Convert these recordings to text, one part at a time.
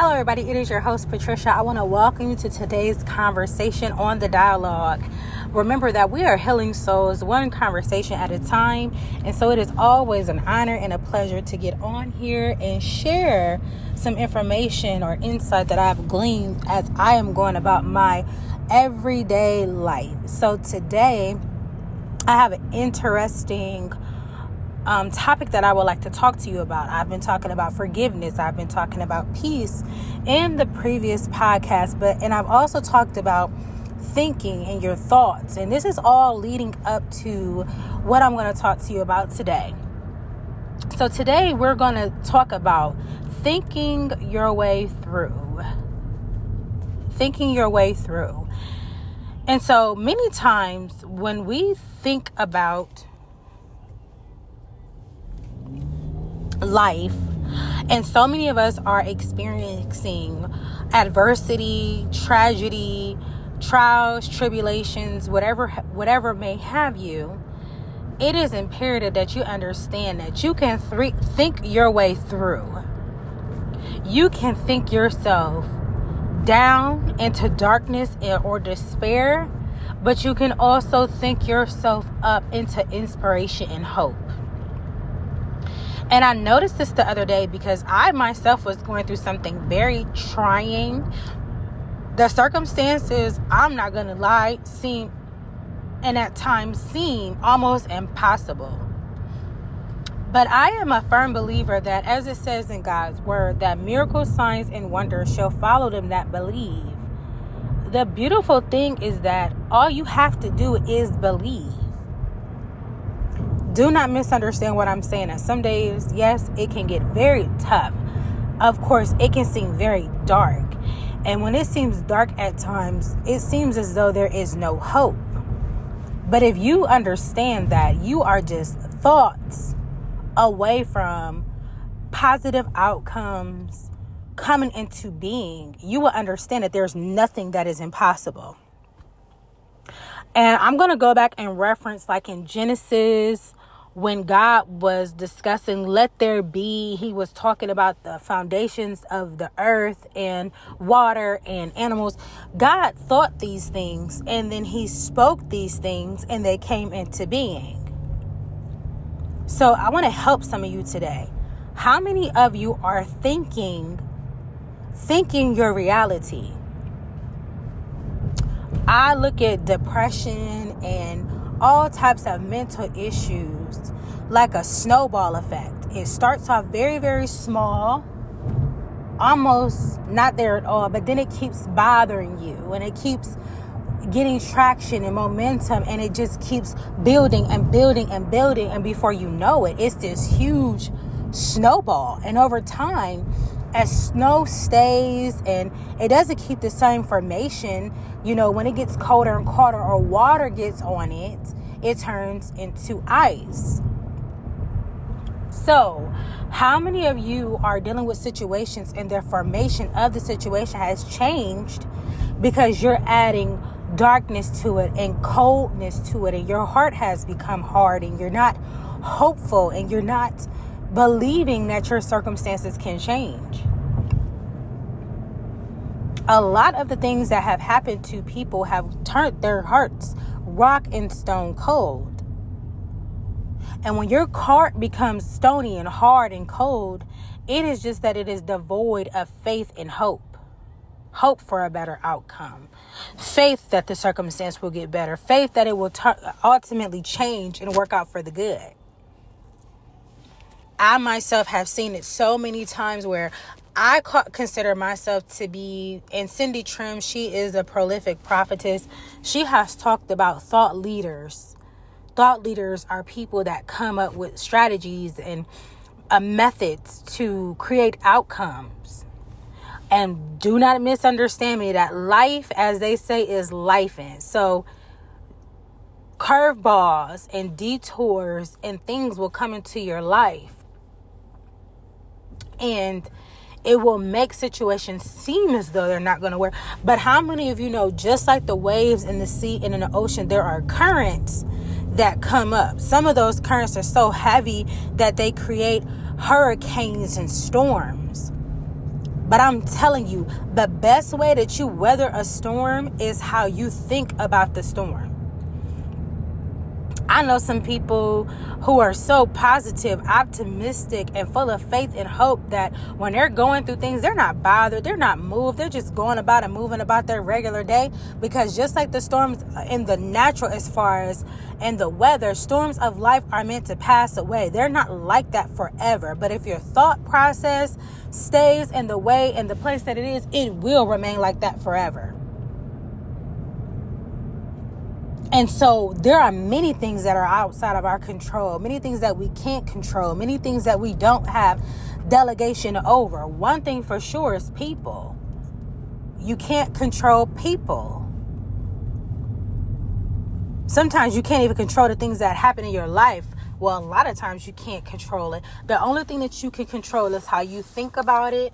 Hello, everybody. It is your host, Patricia. I want to welcome you to today's conversation on the dialogue. Remember that we are healing souls one conversation at a time. And so it is always an honor and a pleasure to get on here and share some information or insight that I've gleaned as I am going about my everyday life. So today I have an interesting topic that I would like to talk to you about. I've been talking about forgiveness. I've been talking about peace in the previous podcast, and I've also talked about thinking and your thoughts. And this is all leading up to what I'm going to talk to you about today. So today we're going to talk about thinking your way through. Thinking your way through. And so many times when we think about life, and so many of us are experiencing adversity, tragedy, trials, tribulations, whatever may have you, it is imperative that you understand that you can think your way through. You can think yourself down into darkness or despair, but you can also think yourself up into inspiration and hope. And I noticed this the other day because I myself was going through something very trying. The circumstances, I'm not going to lie, at times seem almost impossible. But I am a firm believer that, as it says in God's word, that miracles, signs, and wonders shall follow them that believe. The beautiful thing is that all you have to do is believe. Do not misunderstand what I'm saying. And some days, yes, it can get very tough. Of course, it can seem very dark. And when it seems dark at times, it seems as though there is no hope. But if you understand that you are just thoughts away from positive outcomes coming into being, you will understand that there's nothing that is impossible. And I'm going to go back and reference like in Genesis, when God was discussing let there be, he was talking about the foundations of the earth and water and animals. God thought these things and then he spoke these things and they came into being. So I want to help some of you today. How many of you are thinking your reality? I look at depression and all types of mental issues like a snowball effect. It starts off very, very small, almost not there at all, but then it keeps bothering you and it keeps getting traction and momentum, and it just keeps building and building and building, and before you know it, it's this huge snowball. And over time, as snow stays and it doesn't keep the same formation, when it gets colder and colder or water gets on it, it turns into ice. So how many of you are dealing with situations and the formation of the situation has changed because you're adding darkness to it and coldness to it, and your heart has become hard and you're not hopeful and you're not believing that your circumstances can change? A lot of the things that have happened to people have turned their hearts rock and stone cold. And when your heart becomes stony and hard and cold, it is just that it is devoid of faith and hope. Hope for a better outcome. Faith that the circumstance will get better. Faith that it will ultimately change and work out for the good. I myself have seen it so many times where I consider myself to be, and Cindy Trim, she is a prolific prophetess. She has talked about thought leaders. Thought leaders are people that come up with strategies and methods to create outcomes. And do not misunderstand me, that life, as they say, is lifing. So curveballs and detours and things will come into your life. And it will make situations seem as though they're not going to work. But how many of you know, just like the waves in the sea and in the ocean, there are currents that come up. Some of those currents are so heavy that they create hurricanes and storms. But I'm telling you, the best way that you weather a storm is how you think about the storm. I know some people who are so positive, optimistic, and full of faith and hope that when they're going through things, they're not bothered, they're not moved, they're just going about and moving about their regular day. Because just like the storms in the natural, as far as in the weather, storms of life are meant to pass away. They're not like that forever. But if your thought process stays in the way and the place that it is, it will remain like that forever. And so there are many things that are outside of our control, many things that we can't control, many things that we don't have delegation over. One thing for sure is people. You can't control people. Sometimes you can't even control the things that happen in your life. Well, a lot of times you can't control it. The only thing that you can control is how you think about it,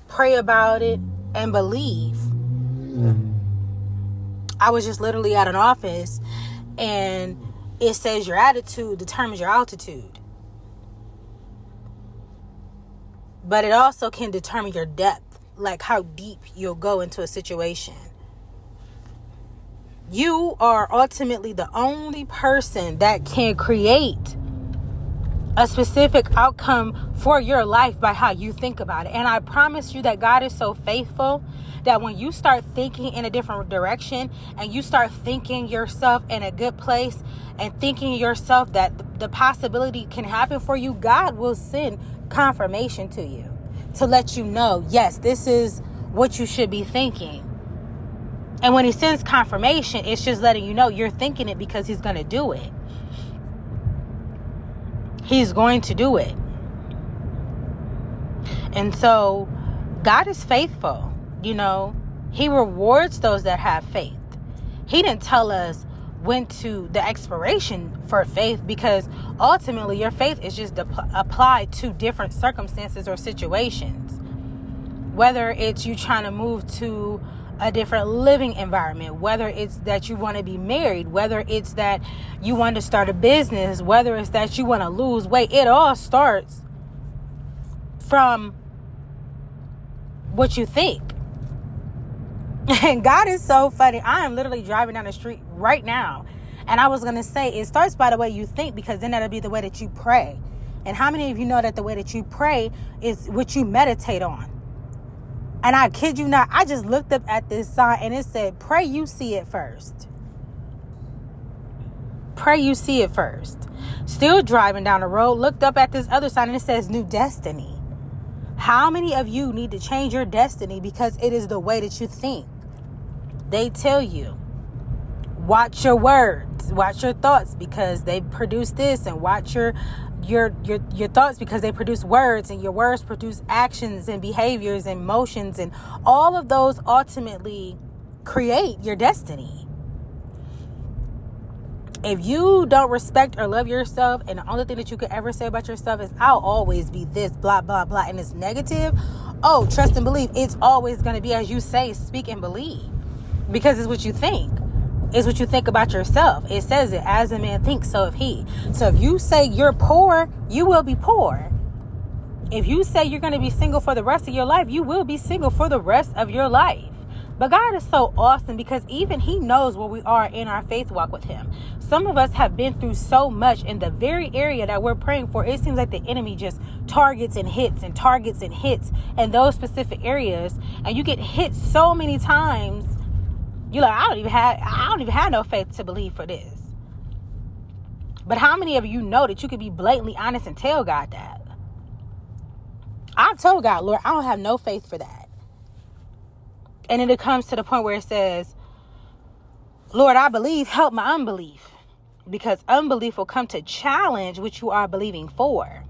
pray about it, and believe. I was just literally at an office, and it says your attitude determines your altitude. But it also can determine your depth, like how deep you'll go into a situation. You are ultimately the only person that can create a specific outcome for your life by how you think about it. And I promise you that God is so faithful that when you start thinking in a different direction and you start thinking yourself in a good place and thinking yourself that the possibility can happen for you, God will send confirmation to you to let you know, yes, this is what you should be thinking. And when he sends confirmation, it's just letting you know you're thinking it because he's going to do it. He's going to do it. And so God is faithful. You know, he rewards those that have faith. He didn't tell us when to the expiration for faith, because ultimately your faith is just applied to different circumstances or situations. Whether it's you trying to move to a different living environment, whether it's that you want to be married, whether it's that you want to start a business, whether it's that you want to lose weight, it all starts from what you think. And God is so funny. I am literally driving down the street right now, and I was going to say it starts by the way you think, because then that'll be the way that you pray. And how many of you know that the way that you pray is what you meditate on? And I kid you not, I just looked up at this sign and it said, pray you see it first. Pray you see it first. Still driving down the road, looked up at this other sign and it says new destiny. How many of you need to change your destiny because it is the way that you think? They tell you, watch your words, watch your thoughts because they produce this, and watch your thoughts because they produce words, and your words produce actions and behaviors and motions, and all of those ultimately create your destiny. If you don't respect or love yourself, and the only thing that you could ever say about yourself is I'll always be this, blah, blah, blah, and it's negative, oh, trust and believe, it's always going to be as you say, speak and believe, because it's what you think. It's what you think about yourself. It says it, as a man thinks, so if he. So if you say you're poor, you will be poor. If you say you're going to be single for the rest of your life, you will be single for the rest of your life. But God is so awesome because even he knows where we are in our faith walk with him. Some of us have been through so much in the very area that we're praying for. It seems like the enemy just targets and hits and targets and hits in those specific areas. And you get hit so many times. You're like, I don't even have no faith to believe for this. But how many of you know that you could be blatantly honest and tell God that? I told God, Lord, I don't have no faith for that. And then it comes to the point where it says, Lord, I believe, help my unbelief. Because unbelief will come to challenge what you are believing for.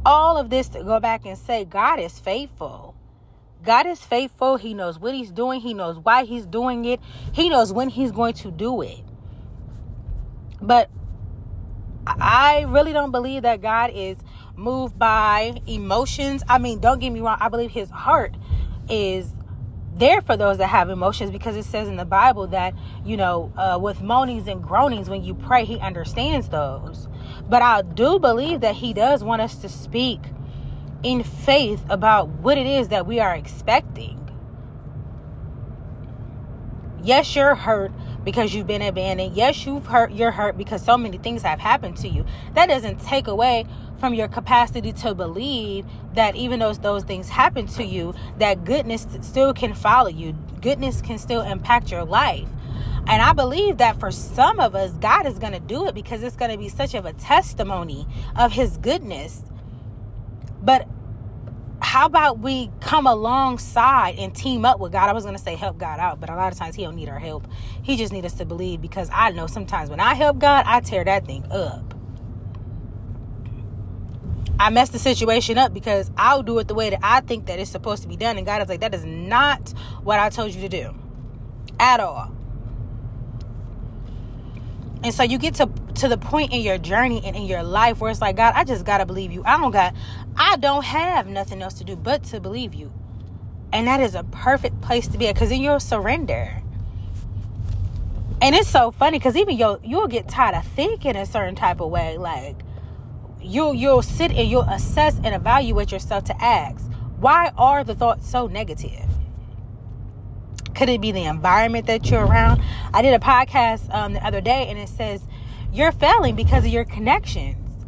All of this to go back and say, God is faithful. God is faithful. He knows what he's doing. He knows why he's doing it. He knows when he's going to do it. But I really don't believe that God is moved by emotions. I mean, don't get me wrong. I believe his heart is there for those that have emotions, because it says in the Bible that, with moanings and groanings, when you pray, he understands those. But I do believe that he does want us to speak in faith about what it is that we are expecting. Yes, you're hurt because you've been abandoned. Yes, you're hurt because so many things have happened to you. That doesn't take away from your capacity to believe that even though those things happen to you, that goodness still can follow you. Goodness can still impact your life. And I believe that for some of us, God is going to do it because it's going to be such of a testimony of his goodness. But how about we come alongside and team up with God? I was going to say help God out, but a lot of times he don't need our help. He just needs us to believe, because I know sometimes when I help God, I tear that thing up. I mess the situation up because I'll do it the way that I think that it's supposed to be done. And God is like, that is not what I told you to do at all. And so you get to the point in your journey and in your life where it's like, God, I just got to believe you. I don't have nothing else to do but to believe you. And that is a perfect place to be at, because then you'll surrender. And it's so funny because even you'll get tired of thinking a certain type of way. Like you'll sit and you'll assess and evaluate yourself to ask, why are the thoughts so negative? Could it be the environment that you're around? I did a podcast the other day, and it says you're failing because of your connections.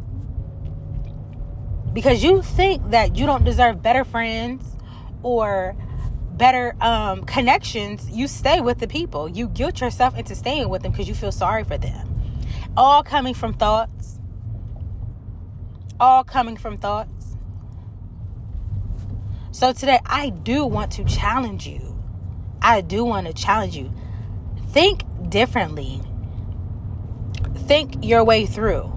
Because you think that you don't deserve better friends or better connections, you stay with the people. You guilt yourself into staying with them because you feel sorry for them. All coming from thoughts. All coming from thoughts. So today, I do want to challenge you. I do want to challenge you. Think differently. Think your way through.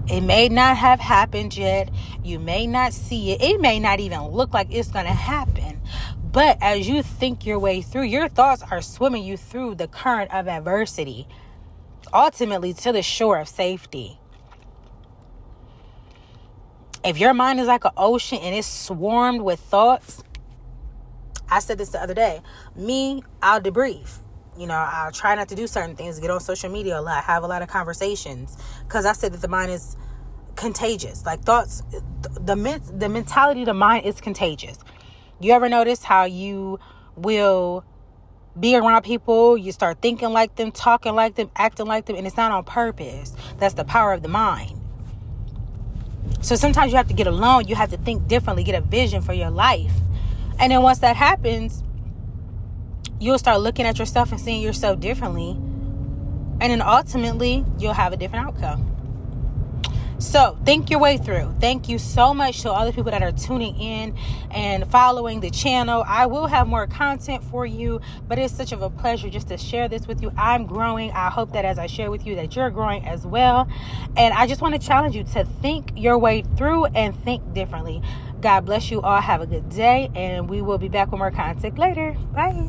It may not have happened yet. You may not see it. It may not even look like it's going to happen. But as you think your way through, your thoughts are swimming you through the current of adversity, ultimately to the shore of safety. If your mind is like an ocean and it's swarmed with thoughts, I said this the other day, I'll debrief. I'll try not to do certain things, get on social media a lot, have a lot of conversations, because I said that the mind is contagious. Like thoughts, the mentality of the mind is contagious. You ever notice how you will be around people, you start thinking like them, talking like them, acting like them, and it's not on purpose. That's the power of the mind. So sometimes you have to get alone. You have to think differently, get a vision for your life. And then once that happens, you'll start looking at yourself and seeing yourself differently. And then ultimately, you'll have a different outcome. So think your way through. Thank you so much to all the people that are tuning in and following the channel. I will have more content for you, but it's such of a pleasure just to share this with you. I'm growing. I hope that as I share with you that you're growing as well. And I just want to challenge you to think your way through and think differently. God bless you all. Have a good day, and we will be back with more content later. Bye.